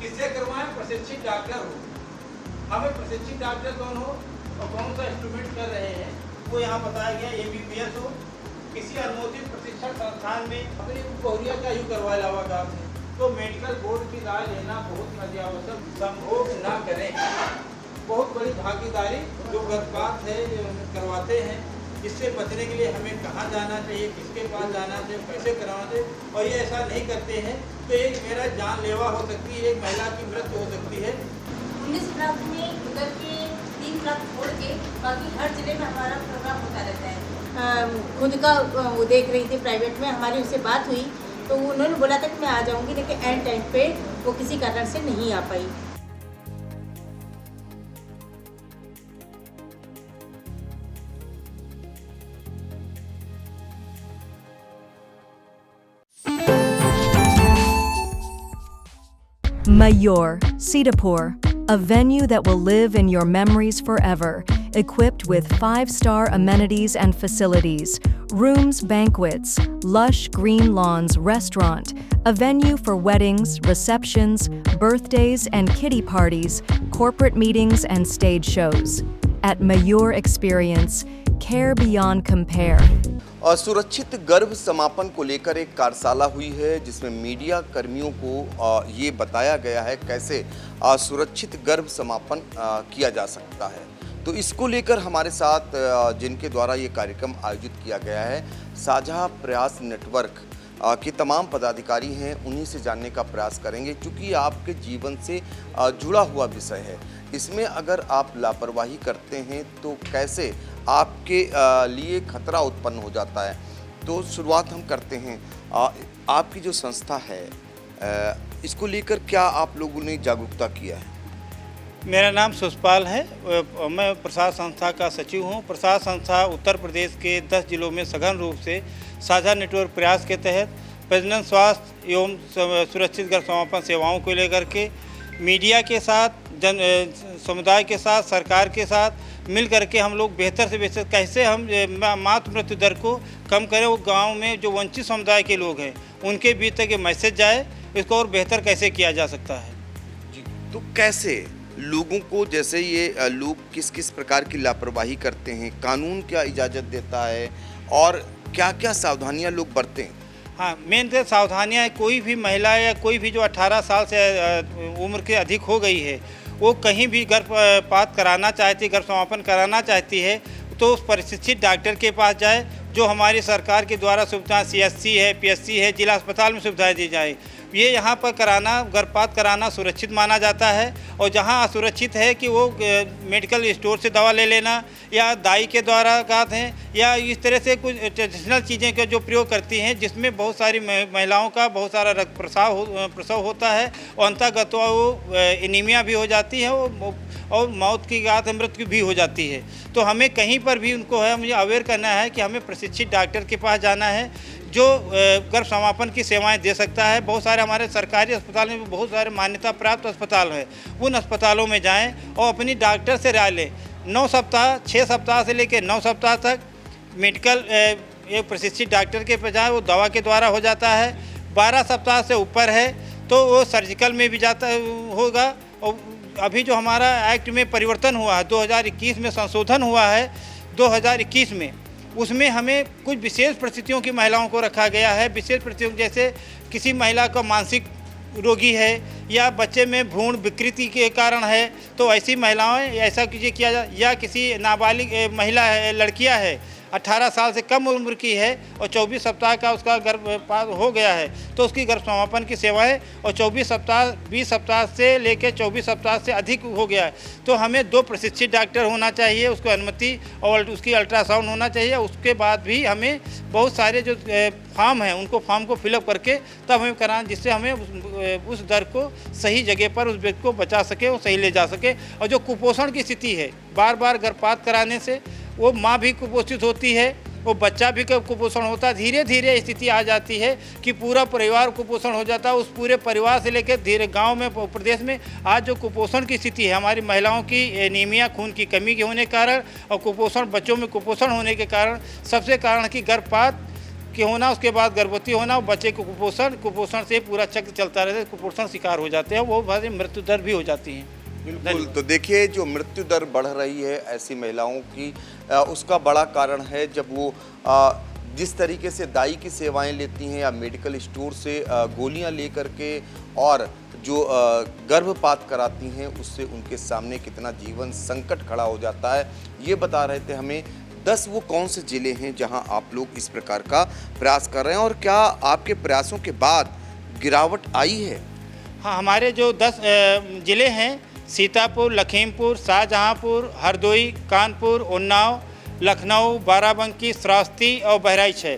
किससे करवाएं? प्रशिक्षित डॉक्टर हो। हमें प्रशिक्षित डॉक्टर कौन हो और कौन सा इंस्ट्रूमेंट कर रहे हैं वो यहाँ बताया गया। एबीपीएस हो, किसी अनुमोदित प्रशिक्षण संस्थान में अपनी बहुरिया का ही करवाए अलावा गाँव से। तो मेडिकल बोर्ड की राय लेना बहुत अत्यावश्यक, संभोग ना करें। बहुत बड़ी भागीदारी जो गर्भपात है करवाते हैं, इससे बचने के लिए हमें कहाँ जाना चाहिए, किसके पास जाना चाहिए, कैसे कराना चाहिए, और ये ऐसा नहीं करते हैं तो एक मेरा जानलेवा हो सकती है, एक महिला की मृत्यु हो सकती है। 19 ब्लॉक में उधर के 3 ब्लॉक छोड़ के बाकी हर जिले में हमारा प्रोग्राम होता रहता है। खुद का वो देख रही थी प्राइवेट में, हमारी उससे बात हुई तो उन्होंने बोला था कि मैं आ जाऊंगी, लेकिन एंड टाइम पे वो किसी कारण से नहीं आ पाई। Mayur, Sitapur, a venue that will live in your memories forever, equipped with 5-star amenities and facilities, rooms, banquets, lush green lawns, restaurant, a venue for weddings, receptions, birthdays and kiddie parties, corporate meetings and stage shows. At Mayur Experience, care beyond compare. सुरक्षित गर्भ समापन को लेकर एक कार्यशाला हुई है जिसमें मीडिया कर्मियों को ये बताया गया है कैसे सुरक्षित गर्भ समापन किया जा सकता है। तो इसको लेकर हमारे साथ जिनके द्वारा ये कार्यक्रम आयोजित किया गया है, साझा प्रयास नेटवर्क के तमाम पदाधिकारी हैं, उन्हीं से जानने का प्रयास करेंगे क्योंकि आपके जीवन से जुड़ा हुआ विषय है। इसमें अगर आप लापरवाही करते हैं तो कैसे आपके लिए खतरा उत्पन्न हो जाता है। तो शुरुआत हम करते हैं, आपकी जो संस्था है इसको लेकर क्या आप लोगों ने जागरूकता किया है? मेरा नाम सुषपाल है, मैं प्रसाद संस्था का सचिव हूँ। प्रसाद संस्था उत्तर प्रदेश के 10 जिलों में सघन रूप से साझा नेटवर्क प्रयास के तहत प्रजनन स्वास्थ्य एवं सुरक्षित गर्भ समापन सेवाओं को लेकर के मीडिया के साथ, समुदाय के साथ, सरकार के साथ मिल करके हम लोग बेहतर से बेहतर कैसे हम मातृ मृत्यु दर को कम करें। वो गांव में जो वंचित समुदाय के लोग हैं उनके बीच तक ये मैसेज जाए, इसको और बेहतर कैसे किया जा सकता है। जी, तो कैसे लोगों को, जैसे ये लोग किस किस प्रकार की लापरवाही करते हैं, कानून क्या इजाज़त देता है और क्या क्या सावधानियां लोग बरतें? हाँ, मेन तो सावधानियाँ, कोई भी महिला या कोई भी जो 18 साल से उम्र के अधिक हो गई है वो कहीं भी गर्भपात कराना चाहती है, गर्भ समापन कराना चाहती है तो उस प्रशिक्षित डॉक्टर के पास जाए। जो हमारी सरकार के द्वारा सुविधाएं CSC है, PSC है, जिला अस्पताल में सुविधाएं दी जाए। ये यहाँ पर कराना, गर्भपात कराना सुरक्षित माना जाता है। और जहाँ असुरक्षित है कि वो मेडिकल स्टोर से दवा ले लेना या दाई के द्वारा कहते हैं या इस तरह से कुछ ट्रेडिशनल चीज़ें का जो प्रयोग करती हैं जिसमें बहुत सारी महिलाओं का बहुत सारा रक्त प्रसव होता है और अंतर्गत वो एनीमिया भी हो जाती है और मौत की मृत्यु भी हो जाती है। तो हमें कहीं पर भी उनको है मुझे अवेयर करना है कि हमें प्रशिक्षित डॉक्टर के पास जाना है जो गर्भ समापन की सेवाएं दे सकता है। बहुत सारे हमारे सरकारी अस्पताल में बहुत सारे मान्यता प्राप्त अस्पताल हैं, उन अस्पतालों में जाएं और अपनी डॉक्टर से राय लें। 9 सप्ताह, 6 सप्ताह से लेकर 9 सप्ताह तक मेडिकल एक प्रशिक्षित डॉक्टर के पास जाए, वो दवा के द्वारा हो जाता है। 12 सप्ताह से ऊपर है तो वो सर्जिकल में भी जाता होगा। और अभी जो हमारा एक्ट में परिवर्तन हुआ है, 2021 में संशोधन हुआ है 2021 में, उसमें हमें कुछ विशेष परिस्थितियों की महिलाओं को रखा गया है। विशेष परिस्थितियों जैसे किसी महिला का मानसिक रोगी है या बच्चे में भ्रूण विकृति के कारण है तो ऐसी महिलाएं ऐसा किया जाए, या किसी नाबालिग महिला है, लड़कियां है 18 साल से कम उम्र की है और 24 सप्ताह का उसका गर्भपात हो गया है तो उसकी गर्भ समापन की सेवाएं, और 24 सप्ताह 20 सप्ताह से लेकर 24 सप्ताह से अधिक हो गया है तो हमें 2 प्रशिक्षित डॉक्टर होना चाहिए, उसको अनुमति और उसकी अल्ट्रासाउंड होना चाहिए। उसके बाद भी हमें बहुत सारे जो फॉर्म हैं उनको फॉर्म को फिलअप करके तब हमें कराना, जिससे हमें उस दर को सही जगह पर उस व्यक्ति को बचा सके और सही ले जा सके। और जो कुपोषण की स्थिति है, बार बार गर्भपात कराने से वो माँ भी कुपोषित होती है, वो बच्चा भी कुपोषण होता है। धीरे धीरे स्थिति आ जाती है कि पूरा परिवार कुपोषण हो जाता है। उस पूरे परिवार से लेकर धीरे गांव में, प्रदेश में आज जो कुपोषण की स्थिति है, हमारी महिलाओं की एनीमिया, खून की कमी के होने के कारण और कुपोषण, बच्चों में कुपोषण होने के कारण सबसे कारण कि गर्भपात के होना, उसके बाद गर्भवती होना, बच्चे को कुपोषण से पूरा चक्र चलता रहता है, कुपोषण शिकार हो जाते हैं, वो भारी मृत्यु दर भी हो जाती है। बिल्कुल। तो देखिए, जो मृत्यु दर बढ़ रही है ऐसी महिलाओं की, उसका बड़ा कारण है जब वो जिस तरीके से दाई की सेवाएं लेती हैं या मेडिकल स्टोर से गोलियां लेकर के और जो गर्भपात कराती हैं, उससे उनके सामने कितना जीवन संकट खड़ा हो जाता है। ये बता रहे थे हमें 10 वो कौन से ज़िले हैं जहां आप लोग इस प्रकार का प्रयास कर रहे हैं, और क्या आपके प्रयासों के बाद गिरावट आई है? हाँ, हमारे जो 10 ज़िले हैं, सीतापुर, लखीमपुर, शाहजहांपुर, हरदोई, कानपुर, उन्नाव, लखनऊ, बाराबंकी, श्रावस्ती और बहराइच है।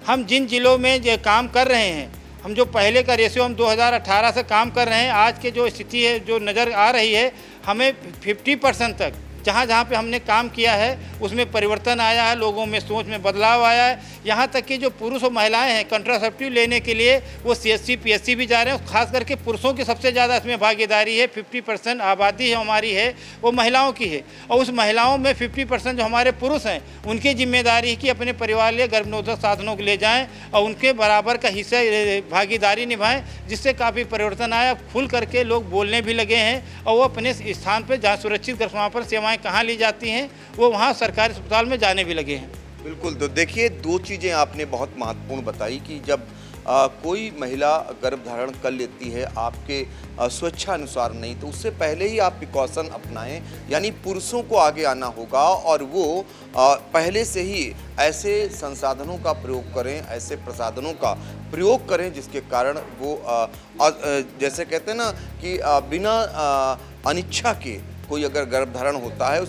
हम जिन ज़िलों में जो काम कर रहे हैं, हम जो पहले का रेशियो हम 2018 से काम कर रहे हैं, आज के जो स्थिति है जो नज़र आ रही है, हमें 50% तक जहाँ जहाँ पे हमने काम किया है उसमें परिवर्तन आया है, लोगों में सोच में बदलाव आया है। यहाँ तक कि जो पुरुष और महिलाएं हैं कंट्रासेप्टिव लेने के लिए वो CSC PSC भी जा रहे हैं। खास करके पुरुषों की सबसे ज़्यादा इसमें भागीदारी है। 50% आबादी है हमारी है वो महिलाओं की है, और उस महिलाओं में 50% जो हमारे पुरुष हैं उनकी जिम्मेदारी है कि अपने परिवार लिए गर्भनिरोधक साधनों को ले जाएँ और उनके बराबर का हिस्सा भागीदारी निभाएँ, जिससे काफ़ी परिवर्तन आया। खुल करके लोग बोलने भी लगे हैं और वो अपने स्थान पर जहाँ सुरक्षित गर्भ समापन सेवाएँ कहाँ ली जाती हैं वो वहाँ सरकारी अस्पताल में जाने भी लगे हैं। बिल्कुल। तो देखिए, 2 चीज़ें आपने बहुत महत्वपूर्ण बताई कि जब कोई महिला गर्भधारण कर लेती है आपके स्वेच्छा अनुसार नहीं, तो उससे पहले ही आप प्रिकॉशन अपनाएं, यानी पुरुषों को आगे आना होगा और वो पहले से ही ऐसे संसाधनों का प्रयोग करें, ऐसे प्रसाधनों का प्रयोग करें जिसके कारण वो जैसे कहते हैं ना कि बिना अनिच्छा के कोई अगर गर्भधारण होता है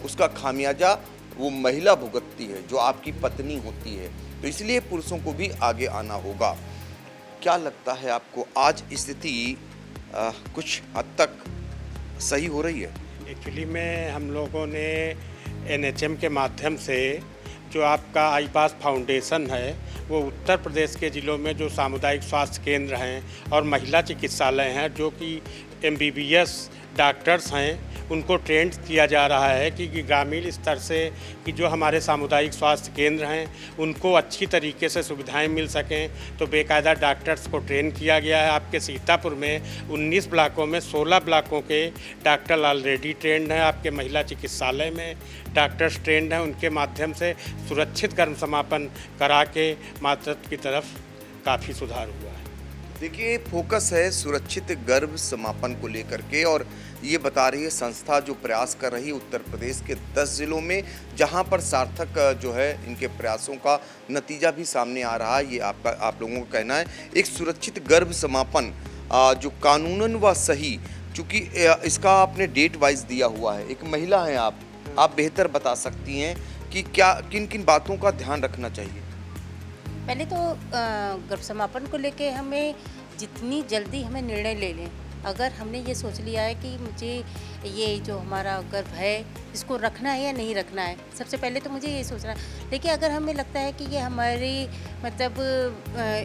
उसका खामियाजा वो महिला भुगतती है जो आपकी पत्नी होती है। तो इसलिए पुरुषों को भी आगे आना होगा। क्या लगता है आपको आज स्थिति कुछ हद तक सही हो रही है? एक्चुअली में हम लोगों ने NHM के माध्यम से जो आपका आईपास फाउंडेशन है वो उत्तर प्रदेश के ज़िलों में जो सामुदायिक स्वास्थ्य केंद्र हैं और महिला चिकित्सालय हैं जो कि MBBS डॉक्टर्स हैं उनको ट्रेंड किया जा रहा है कि ग्रामीण स्तर से कि जो हमारे सामुदायिक स्वास्थ्य केंद्र हैं उनको अच्छी तरीके से सुविधाएं मिल सकें। तो बेकायदा डॉक्टर्स को ट्रेन किया गया है। आपके सीतापुर में 19 ब्लॉकों में 16 ब्लॉकों के डॉक्टर ऑलरेडी ट्रेंड हैं। आपके महिला चिकित्सालय में डॉक्टर्स ट्रेंड हैं। उनके माध्यम से सुरक्षित गर्भ समापन करा के मातृत्व की तरफ काफ़ी सुधार हुआ है। देखिए, फोकस है सुरक्षित गर्भ समापन को लेकर के, और ये बता रही है संस्था जो प्रयास कर रही है उत्तर प्रदेश के 10 ज़िलों में, जहां पर सार्थक जो है इनके प्रयासों का नतीजा भी सामने आ रहा है। ये आप लोगों का कहना है। एक सुरक्षित गर्भ समापन जो कानूनन व सही, चूँकि इसका आपने डेट वाइज दिया हुआ है, एक महिला हैं आप बेहतर बता सकती हैं कि क्या किन किन बातों का ध्यान रखना चाहिए? पहले तो गर्भ समापन को लेके हमें जितनी जल्दी हमें निर्णय ले लें। अगर हमने ये सोच लिया है कि मुझे ये जो हमारा गर्भ है इसको रखना है या नहीं रखना है, सबसे पहले तो मुझे ये सोचना है। लेकिन अगर हमें लगता है कि ये हमारी मतलब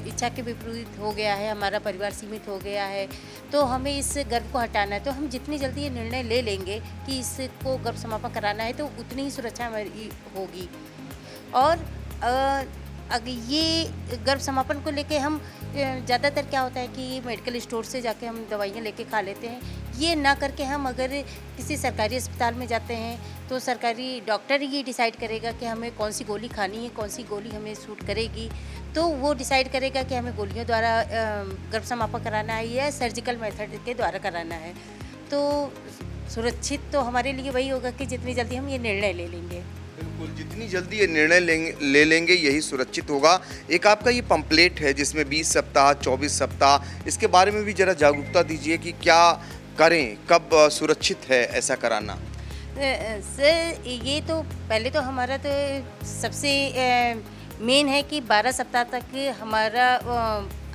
इच्छा के विपरीत हो गया है, हमारा परिवार सीमित हो गया है, तो हमें इस गर्भ को हटाना है, तो हम जितनी जल्दी ये निर्णय ले लेंगे कि इसको गर्भ समापन कराना है तो उतनी ही सुरक्षा हमारी होगी। और अगर ये गर्भ समापन को लेके हम ज़्यादातर क्या होता है कि मेडिकल स्टोर से जाके हम दवाइयाँ लेके खा लेते हैं। ये ना करके हम अगर किसी सरकारी अस्पताल में जाते हैं तो सरकारी डॉक्टर ये डिसाइड करेगा कि हमें कौन सी गोली खानी है, कौन सी गोली हमें सूट करेगी, तो वो डिसाइड करेगा कि हमें गोलियों द्वारा गर्भ समापन कराना है या सर्जिकल मेथड के द्वारा कराना है। तो सुरक्षित तो हमारे लिए वही होगा कि जितनी जल्दी हम ये निर्णय ले लेंगे। बिल्कुल, जितनी जल्दी ये निर्णय ले लेंगे यही सुरक्षित होगा। एक आपका ये पंपलेट है जिसमें 20 सप्ताह 24 सप्ताह, इसके बारे में भी ज़रा जागरूकता दीजिए कि क्या करें, कब सुरक्षित है ऐसा कराना? सर, ये तो पहले तो हमारा तो सबसे मेन है कि 12 सप्ताह तक हमारा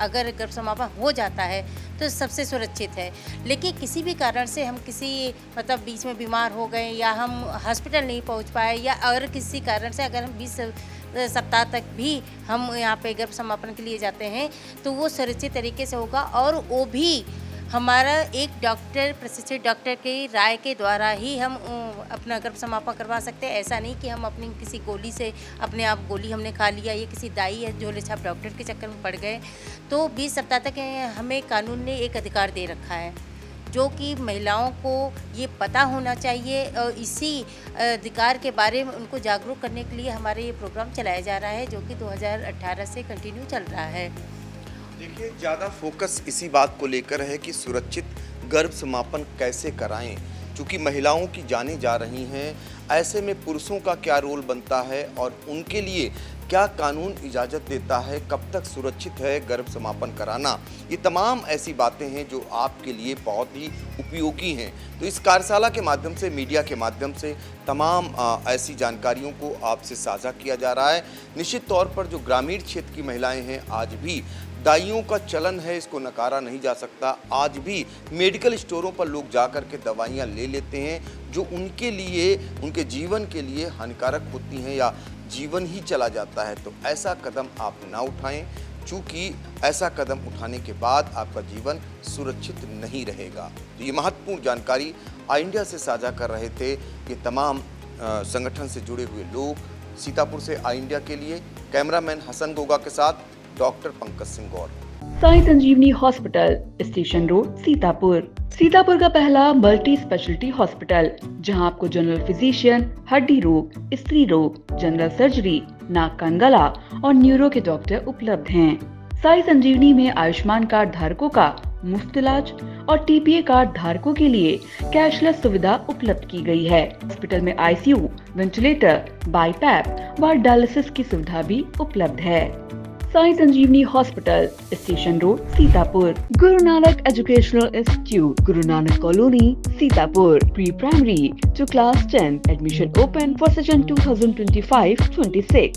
अगर गर्भ समापन हो जाता है तो सबसे सुरक्षित है। लेकिन किसी भी कारण से हम किसी मतलब बीच में बीमार हो गए या हम हॉस्पिटल नहीं पहुंच पाए या और किसी कारण से अगर हम 20 सप्ताह तक भी हम यहाँ पे गर्भ समापन के लिए जाते हैं तो वो सुरक्षित तरीके से होगा। और वो भी हमारा एक डॉक्टर, प्रशिक्षित डॉक्टर की राय के द्वारा ही हम अपना गर्भ समापन करवा सकते हैं। ऐसा नहीं कि हम अपनी किसी गोली से अपने आप गोली हमने खा लिया, ये किसी दाई या झोले छाप डॉक्टर के चक्कर में पड़ गए। तो 20 सप्ताह तक हमें कानून ने एक अधिकार दे रखा है, जो कि महिलाओं को ये पता होना चाहिए और इसी अधिकार के बारे में उनको जागरूक करने के लिए हमारा ये प्रोग्राम चलाया जा रहा है, जो कि 2018 से कंटिन्यू चल रहा है। देखिए, ज़्यादा फोकस इसी बात को लेकर है कि सुरक्षित गर्भ समापन कैसे कराएं, क्योंकि महिलाओं की जानें जा रही हैं। ऐसे में पुरुषों का क्या रोल बनता है और उनके लिए क्या कानून इजाज़त देता है, कब तक सुरक्षित है गर्भ समापन कराना, ये तमाम ऐसी बातें हैं जो आपके लिए बहुत ही उपयोगी हैं। तो इस कार्यशाला के माध्यम से, मीडिया के माध्यम से तमाम ऐसी जानकारियों को आपसे साझा किया जा रहा है। निश्चित तौर पर जो ग्रामीण क्षेत्र की महिलाएं हैं, आज भी दाइयों का चलन है, इसको नकारा नहीं जा सकता। आज भी मेडिकल स्टोरों पर लोग जा कर के दवाइयाँ ले लेते हैं जो उनके लिए, उनके जीवन के लिए हानिकारक होती हैं या जीवन ही चला जाता है। तो ऐसा कदम आप ना उठाएं, चूँकि ऐसा कदम उठाने के बाद आपका जीवन सुरक्षित नहीं रहेगा। तो ये महत्वपूर्ण जानकारी आई इंडिया से साझा कर रहे थे ये तमाम संगठन से जुड़े हुए लोग। सीतापुर से आई इंडिया के लिए कैमरामैन हसन गोगा के साथ doctor Pankaj Singh Gaur. Sai Sanjeevani hospital, station road, Sitapur. Sitapur का पहला मल्टी स्पेशलिटी हॉस्पिटल, जहां आपको जनरल फिजिशियन, हड्डी रोग, स्त्री रोग, जनरल सर्जरी, नाक कान गला और न्यूरो के डॉक्टर उपलब्ध हैं। साई संजीवनी में आयुष्मान कार्ड धारकों का मुफ्त इलाज और टीपीए कार्ड धारकों के लिए कैशलेस सुविधा उपलब्ध की गई है। हॉस्पिटल में आईसीयू, वेंटिलेटर, बाईपैप व डायलिसिस की सुविधा भी उपलब्ध है। Sai Sanjeevani hospital, station road, Sitapur. Guru Nanak educational institute, Guru Nanak colony, Sitapur. Pre primary to class 10. Admission open for session 2025-26.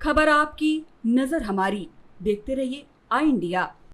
खबर आपकी, नजर हमारी। देखते रहिए आई इंडिया।